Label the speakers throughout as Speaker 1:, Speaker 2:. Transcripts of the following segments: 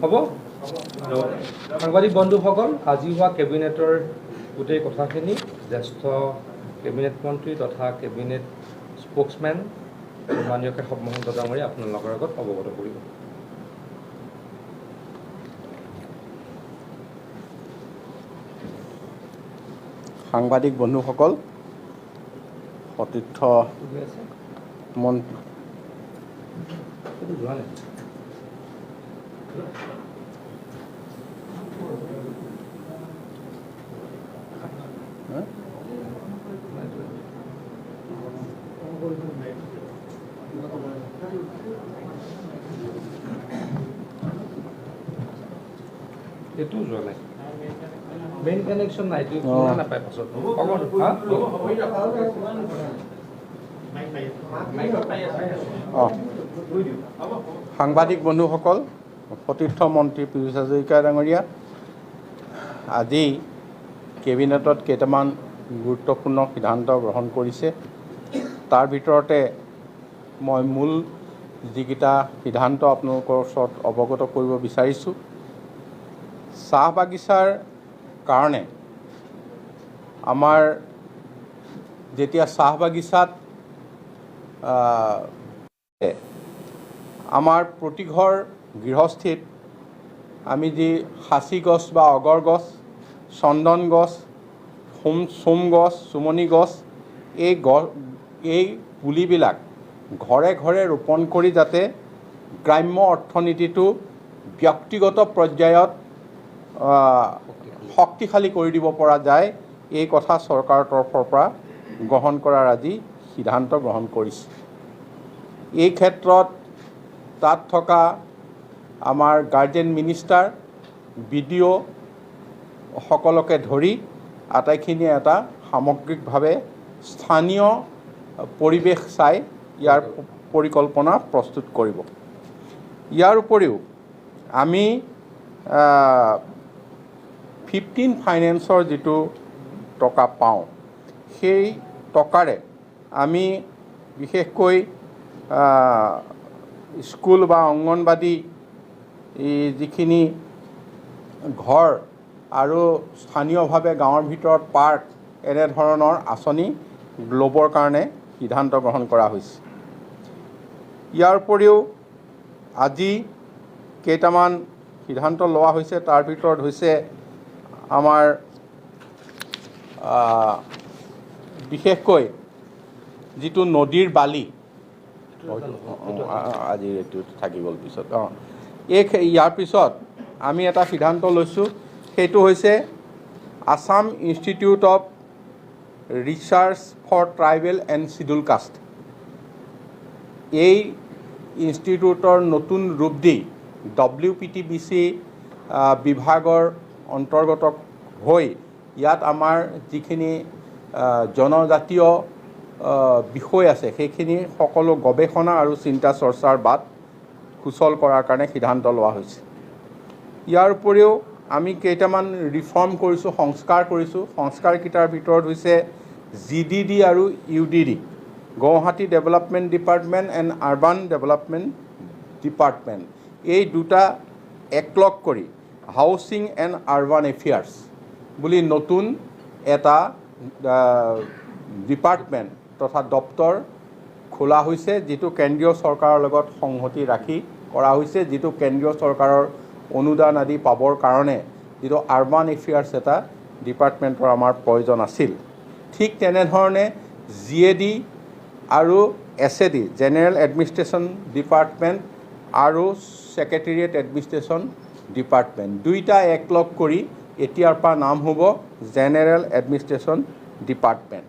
Speaker 1: হ'ব সাংবাদিক বন্ধুসকল, আজি হোৱা কেবিনেটৰ গোটেই কথাখিনি জ্যেষ্ঠ কেবিনেট মন্ত্ৰী তথা কেবিনেট স্পোক্সমেন মাননীয় কেশৱ মহন্ত ডাঙৰীয়া আপোনালোকৰ আগত অৱগত কৰিব।
Speaker 2: সাংবাদিক বন্ধুসকল, সতীৰ্থ মন্ত্ৰী
Speaker 1: এইটো যোৱা নাই, মেইন কানেকশ্যন নাই, নাপায় পাছত
Speaker 2: সাংবাদিক বন্ধুসকল, সতীৰ্থ মন্ত্ৰী পীযুষ হাজৰিকা ডাঙৰীয়া, আজি কেবিনেটত কেইটামান গুৰুত্বপূৰ্ণ সিদ্ধান্ত গ্ৰহণ কৰিছে। তাৰ ভিতৰতে মই মূল যিকেইটা সিদ্ধান্ত আপোনালোকৰ ওচৰত অৱগত কৰিব বিচাৰিছোঁ। চাহ বাগিচাৰ কাৰণে আমাৰ যেতিয়া চাহ বাগিচাত আমাৰ প্ৰতিঘৰ গৃহস্থিত আমি যি সাঁচি গছ বা অগৰ গছ, চন্দন গছ, চোম গছ, চুমনি গছ, এই পুলিবিলাক ঘৰে ঘৰে ৰোপণ কৰি যাতে গ্ৰাম্য অৰ্থনীতিটো ব্যক্তিগত পৰ্যায়ত শক্তিশালী কৰি দিব পৰা যায়, এই কথা চৰকাৰৰ তৰফৰ পৰা গ্ৰহণ কৰাৰ আজি সিদ্ধান্ত গ্ৰহণ কৰিছে। এই ক্ষেত্ৰত তাত থকা আমাৰ গাৰ্জেন মিনিষ্টাৰ, BDO সকলকে ধৰি আটাইখিনিয়ে এটা সামগ্ৰিকভাৱে স্থানীয় পৰিৱেশ চাই ইয়াৰ পৰিকল্পনা প্ৰস্তুত কৰিব। ইয়াৰ উপৰিও আমি 15 ফাইনেন্সৰ যিটো টকা পাওঁ, সেই টকাৰে আমি বিশেষকৈ স্কুল বা অংগনবাদী যিখিনি ঘৰ আৰু স্থানীয়ভাৱে গাঁৱৰ ভিতৰত পাৰ্ক এনেধৰণৰ আঁচনি ল'বৰ কাৰণে সিদ্ধান্ত গ্ৰহণ কৰা হৈছে। ইয়াৰ উপৰিও আজি কেইটামান সিদ্ধান্ত লোৱা হৈছে, তাৰ ভিতৰত হৈছে আমাৰ বিশেষকৈ যিটো নদীৰ বালি, আজি এইটো থাকি গ'ল পিছত, ইয়াৰ পিছত আমি এটা সিদ্ধান্ত লৈছোঁ, সেইটো হৈছে Assam institute of research for tribal and scheduled caste. এই ইনষ্টিটিউটৰ নতুন ৰূপ দি WPTBC বিভাগৰ অন্তৰ্গত হৈ ইয়াত আমাৰ যিখিনি জনজাতীয় বিষয় আছে সেইখিনি সকলো গৱেষণা আৰু চিন্তা চৰ্চাৰ বাট সুচল কৰাৰ কাৰণে সিদ্ধান্ত লোৱা হৈছে। ইয়াৰ উপৰিও আমি কেইটামান ৰিফৰ্ম কৰিছোঁ, সংস্কাৰ কৰিছোঁ। সংস্কাৰকেইটাৰ ভিতৰত হৈছে GDD আৰু UDD, Guwahati development department and urban development department, এই দুটা একলগ কৰি হাউচিং এণ্ড আৰ্বান এফেয়াৰ্ছ বুলি নতুন এটা ডিপাৰ্টমেণ্ট তথা দপ্তৰ খোলা হৈছে, যিটো কেন্দ্ৰীয় চৰকাৰৰ লগত সংহতি ৰাখি কৰা হৈছে, যিটো কেন্দ্ৰীয় চৰকাৰৰ অনুদান আদি পাবৰ কাৰণে যিটো আৰ্বান এফেয়াৰ্ছ এটা ডিপাৰ্টমেণ্টৰ আমাৰ প্ৰয়োজন আছিল। ঠিক তেনেধৰণে GAD আৰু SAD, জেনেৰেল এডমিনিষ্ট্ৰেশ্যন ডিপাৰ্টমেণ্ট আৰু ছেক্ৰেটেৰিয়েট এডমিনিষ্ট্ৰেশ্যন ডিপাৰ্টমেণ্ট, দুইটা একলগ কৰি এতিয়াৰ পৰা নাম হ'ব জেনেৰেল এডমিনিষ্ট্ৰেশ্যন ডিপাৰ্টমেণ্ট।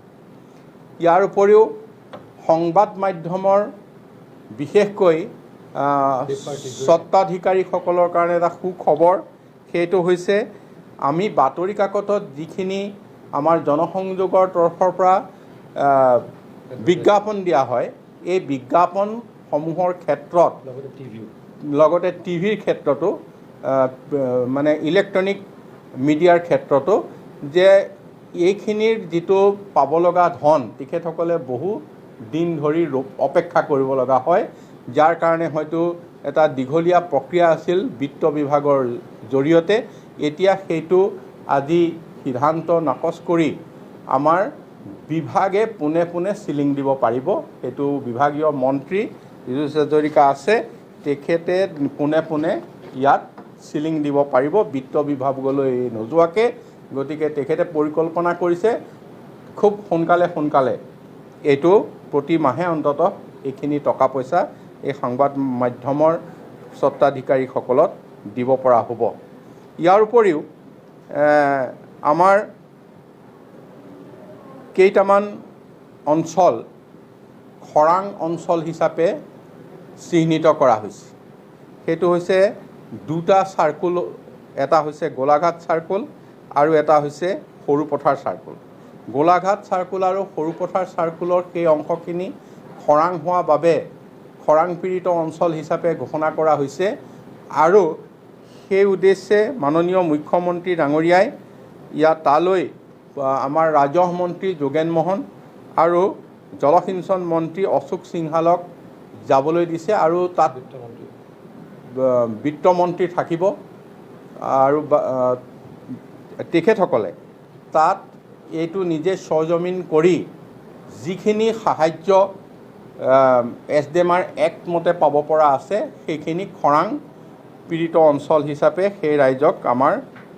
Speaker 2: ইয়াৰ উপৰিও সংবাদ মাধ্যমৰ বিশেষকৈ স্বত্বাধিকাৰীসকলৰ কাৰণে এটা সুখবৰ, সেইটো হৈছে আমি বাতৰি কাকতত যিখিনি আমাৰ জনসংযোগৰ তৰফৰ পৰা বিজ্ঞাপন দিয়া হয়, এই বিজ্ঞাপনসমূহৰ ক্ষেত্ৰত লগতে টিভিৰ ক্ষেত্ৰতো মানে ইলেক্ট্ৰনিক মিডিয়াৰ ক্ষেত্ৰতো যে এইখিনিৰ যিটো পাব লগা ধন তেখেতসকলে বহু দিন ধৰি অপেক্ষা কৰিব লগা হয়, যাৰ কাৰণে হয়তো এটা দীঘলীয়া প্ৰক্ৰিয়া আছিল বিত্ত বিভাগৰ জৰিয়তে। এতিয়া সেইটো আজি সিদ্ধান্ত নাকচ কৰি আমাৰ বিভাগে পোনে পোনে চিলিং দিব পাৰিব। সেইটো বিভাগীয় মন্ত্ৰী পীযুষ হাজৰিকা আছে, তেখেতে পোনে পোনে ইয়াত চিলিং দিব পাৰিব বিত্ত বিভাগলৈ নোযোৱাকৈ। গতিকে তেখেতে পৰিকল্পনা কৰিছে খুব সোনকালে এইটো প্ৰতি মাহে অন্ততঃ এইখিনি টকা পইচা এই সংবাদ মাধ্যমৰ স্বত্বাধিকাৰীসকলক দিব পৰা হ'ব। ইয়াৰ উপৰিও আমাৰ কেইটামান অঞ্চল খৰাং অঞ্চল হিচাপে চিহ্নিত কৰা হৈছে। সেইটো হৈছে দুটা চাৰ্কুল, এটা হৈছে গোলাঘাট চাৰ্কুল আৰু এটা হৈছে সৰুপথাৰ চাৰ্কুল। গোলাঘাট চাৰ্কুল আৰু সৰুপথাৰ চাৰ্কুলৰ সেই অংশখিনি খৰাং হোৱা বাবে খৰাং পীড়িত অঞ্চল হিচাপে ঘোষণা কৰা হৈছে আৰু সেই উদ্দেশ্যে মাননীয় মুখ্যমন্ত্ৰী ডাঙৰীয়াই ইয়াত তালৈ আমাৰ ৰাজহ মন্ত্ৰী যোগেন মোহন আৰু জলসিঞ্চন মন্ত্ৰী অশোক সিংহালক যাবলৈ দিছে আৰু তাত বিত্তমন্ত্ৰী থাকিব আৰু তেখেতসকলে তাত এইটো নিজে সৰজমিন কৰি যিখিনি সাহায্য SDMৰ এক্ট মতে পাব পৰা আছে সেইখিনি খৰাং পীড়িত অঞ্চল হিচাপে সেই ৰাইজক আমাৰ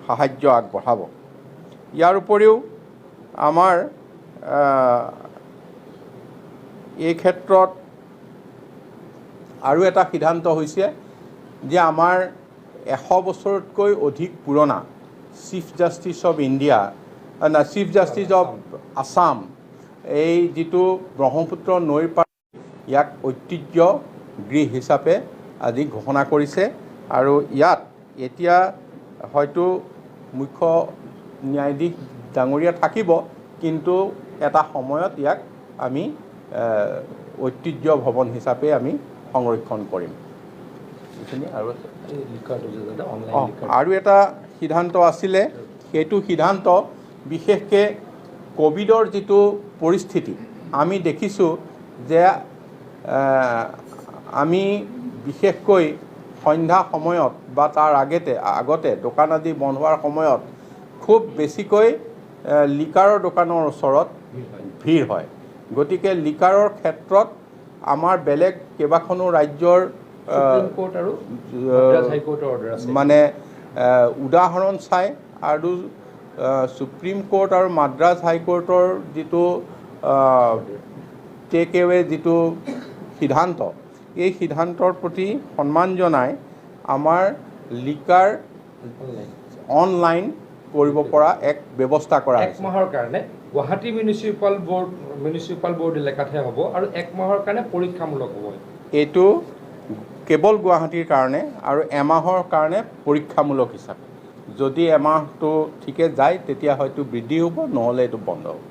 Speaker 2: সাহায্য আগবঢ়াব। ইয়াৰ উপৰিও আমাৰ এই ক্ষেত্ৰত আৰু এটা সিদ্ধান্ত হৈছে যে আমাৰ 100 বছৰতকৈ অধিক পুৰণা chief justice of India chief justice of Assam এই যিটো ব্ৰহ্মপুত্ৰ নৈৰ পাৰ ইয়াক ঐতিহ্য গৃহ হিচাপে আজি ঘোষণা কৰিছে আৰু ইয়াত এতিয়া হয়তো মুখ্য ন্যায়াধীশ ডাঙৰীয়া থাকিব, কিন্তু এটা সময়ত ইয়াক আমি ঐতিহ্য ভৱন হিচাপে আমি সংৰক্ষণ কৰিম। আৰু এটা সিদ্ধান্ত আছিলে, সেইটো সিদ্ধান্ত বিশেষকৈ কোভিডৰ যিটো পৰিস্থিতি আমি দেখিছোঁ যে আমি বিশেষকৈ সন্ধ্যা সময়ত বা তাৰ আগতে দোকান আদি বন্ধ হোৱাৰ সময়ত খুব বেছিকৈ লিকাৰৰ দোকানৰ ওচৰত ভিৰ হয়। গতিকে লিকাৰৰ ক্ষেত্ৰত আমাৰ বেলেগ কেইবাখনো ৰাজ্যৰ মানে উদাহৰণ চাই আৰু সুপ্ৰিম কোৰ্ট আৰু মাদ্ৰাজ হাইকোৰ্টৰ যিটো টেক এৱে যিটো সিদ্ধান্ত, এই সিদ্ধান্তৰ প্ৰতি সন্মান জনাই আমাৰ লিকাৰ অনলাইন কৰিব পৰা এক ব্যৱস্থা কৰা হৈছে।
Speaker 1: 1 মাহৰ কাৰণে গুৱাহাটী মিউনিচিপাল বৰ্ড এলেকাতহে হ'ব আৰু 1 মাহৰ কাৰণে পৰীক্ষামূলক হ'ব।
Speaker 2: এইটো কেৱল গুৱাহাটীৰ কাৰণে আৰু এমাহৰ কাৰণে পৰীক্ষামূলক হিচাপে। যদি এমাহটো ঠিকে যায় তেতিয়া হয়তো বৃদ্ধি হ'ব, নহ'লে এইটো বন্ধ হ'ব।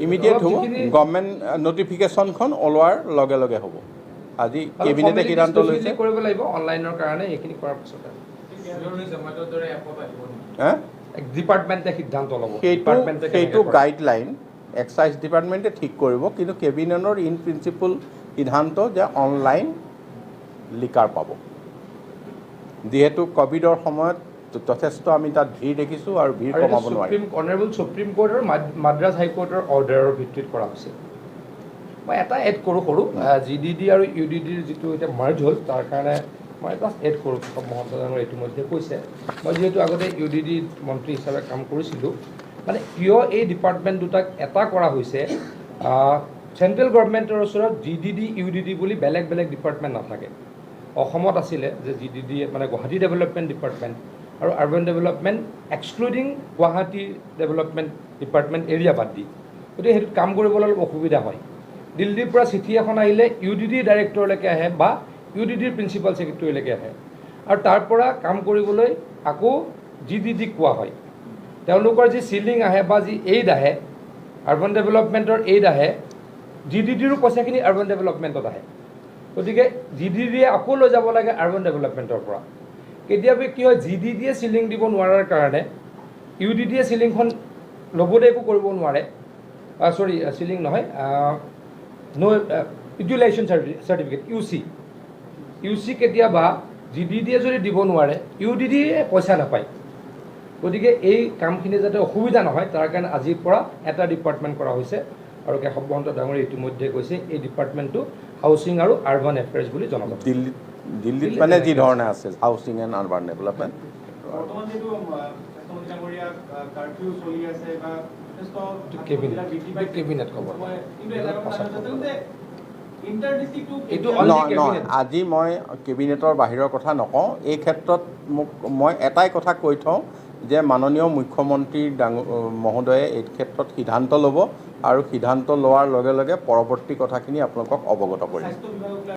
Speaker 2: ইমিডিয়েট হ'ব, গভৰ্ণমেণ্ট নটিফিকেশ্যনখন ওলোৱাৰ লগে লগে হ'ব। আজি কেবিনেটে সিদ্ধান্ত লৈছে
Speaker 1: কৰিব লাগিব অনলাইনৰ কাৰণে। এইখিনি কৰাৰ পিছতে ডিপাৰ্টমেণ্টে সিদ্ধান্ত ল'ব।
Speaker 2: সেইটো গাইডলাইন এক্সাইজ ডিপাৰ্টমেণ্টে ঠিক কৰিব, কিন্তু কেবিনেটৰ ইন প্ৰিন্সিপল সিদ্ধান্ত যে অনলাইন লিকাৰ পাব। যিহেতু কোভিডৰ সময়ত যথেষ্ট আমি তাত ভিৰ দেখিছোঁ আৰু ভিৰ কমাব নোৱাৰিম।
Speaker 1: অনাৰেবল সুপ্ৰিম কোৰ্ট আৰু মাদ্ৰাজ হাইকোৰ্টৰ অৰ্ডাৰৰ ভিত্তিত কৰা হৈছে। মই এটা এড কৰোঁ সৰু GDD আৰু UDDৰ যিটো এতিয়া মাৰ্জ হ'ল তাৰ কাৰণে মই এটা এড কৰোঁ। মহন্তজনৰ ইতিমধ্যে কৈছে, মই যিহেতু আগতে UDD মন্ত্ৰী হিচাপে কাম কৰিছিলোঁ, মানে কিয় এই ডিপাৰ্টমেণ্ট দুটাক এটা কৰা হৈছে। চেণ্ট্ৰেল গভৰ্ণমেণ্টৰ ওচৰত GDD UDD বুলি বেলেগ বেলেগ ডিপাৰ্টমেণ্ট নাথাকে। অসমত আছিলে যে GDD মানে গুৱাহাটী ডেভেলপমেণ্ট ডিপাৰ্টমেণ্ট আৰু urban development excluding Guwahati development department area বাদ দি, গতিকে সেইটোত কাম কৰিবলৈ অলপ অসুবিধা হয়। দিল্লীৰ পৰা চিঠি এখন আহিলে UDD ডাইৰেক্টৰলৈকে আহে বা UDDৰ প্ৰিন্সিপাল ছেক্ৰেটাৰীলৈকে আহে আৰু তাৰ পৰা কাম কৰিবলৈ আকৌ GDD কোৱা হয়। তেওঁলোকৰ যি চিলিং আহে বা যি এইড আহে, আৰ্বান ডেভেলপমেণ্টৰ এইড আহে, GDDৰো পইচাখিনি আৰ্বান ডেভেলপমেণ্টত আহে। গতিকে GDDয়ে আকৌ লৈ যাব লাগে আৰ্বান ডেভেলপমেণ্টৰ পৰা। কেতিয়াবা কি হয়, GDDয়ে চিলিং দিব নোৱাৰাৰ কাৰণে UDDয়ে চিলিংখন ল'বলৈ একো কৰিব নোৱাৰে। চিলিং নহয়, ইউটিলাইজেশ্যন চাৰ্টিফিকেট ইউ চি কেতিয়াবা GDDয়ে যদি দিব নোৱাৰে UDDয়ে পইচা নাপায় গতিকে এই কামখিনি যাতে অসুবিধা নহয় তাৰ কাৰণে আজিৰ পৰা এটা ডিপাৰ্টমেণ্ট কৰা হৈছে আৰু কেশৱ মহন্ত ডাঙৰীয়ে ইতিমধ্যে কৈছে এই ডিপাৰ্টমেণ্টটো হাউচিং আৰু আৰ্বান এফেয়াৰ্ছ বুলি জনা যাব
Speaker 2: দিল্লীত মানে যি ধৰণে আছে হাউচিং এণ্ড আৰ্বান ডেভেলপমেণ্ট
Speaker 3: বৰ্তমান যেটো মুখ্যমন্ত্ৰী ডাঙৰীয়া কাৰ্ফিউ চলি আছে বা
Speaker 1: কেবিনেট খবৰ
Speaker 2: নহয় আজি মই কেবিনেটৰ বাহিৰৰ কথা নকওঁ এই ক্ষেত্ৰত মোক মই এটাই কথা কৈ থওঁ যে মাননীয় মুখ্যমন্ত্ৰী মহোদয়ে এই ক্ষেত্ৰত সিদ্ধান্ত ল'ব আৰু সিদ্ধান্ত লোৱাৰ লগে লগে পৰৱৰ্তী কথাখিনি আপোনালোকক অৱগত কৰিম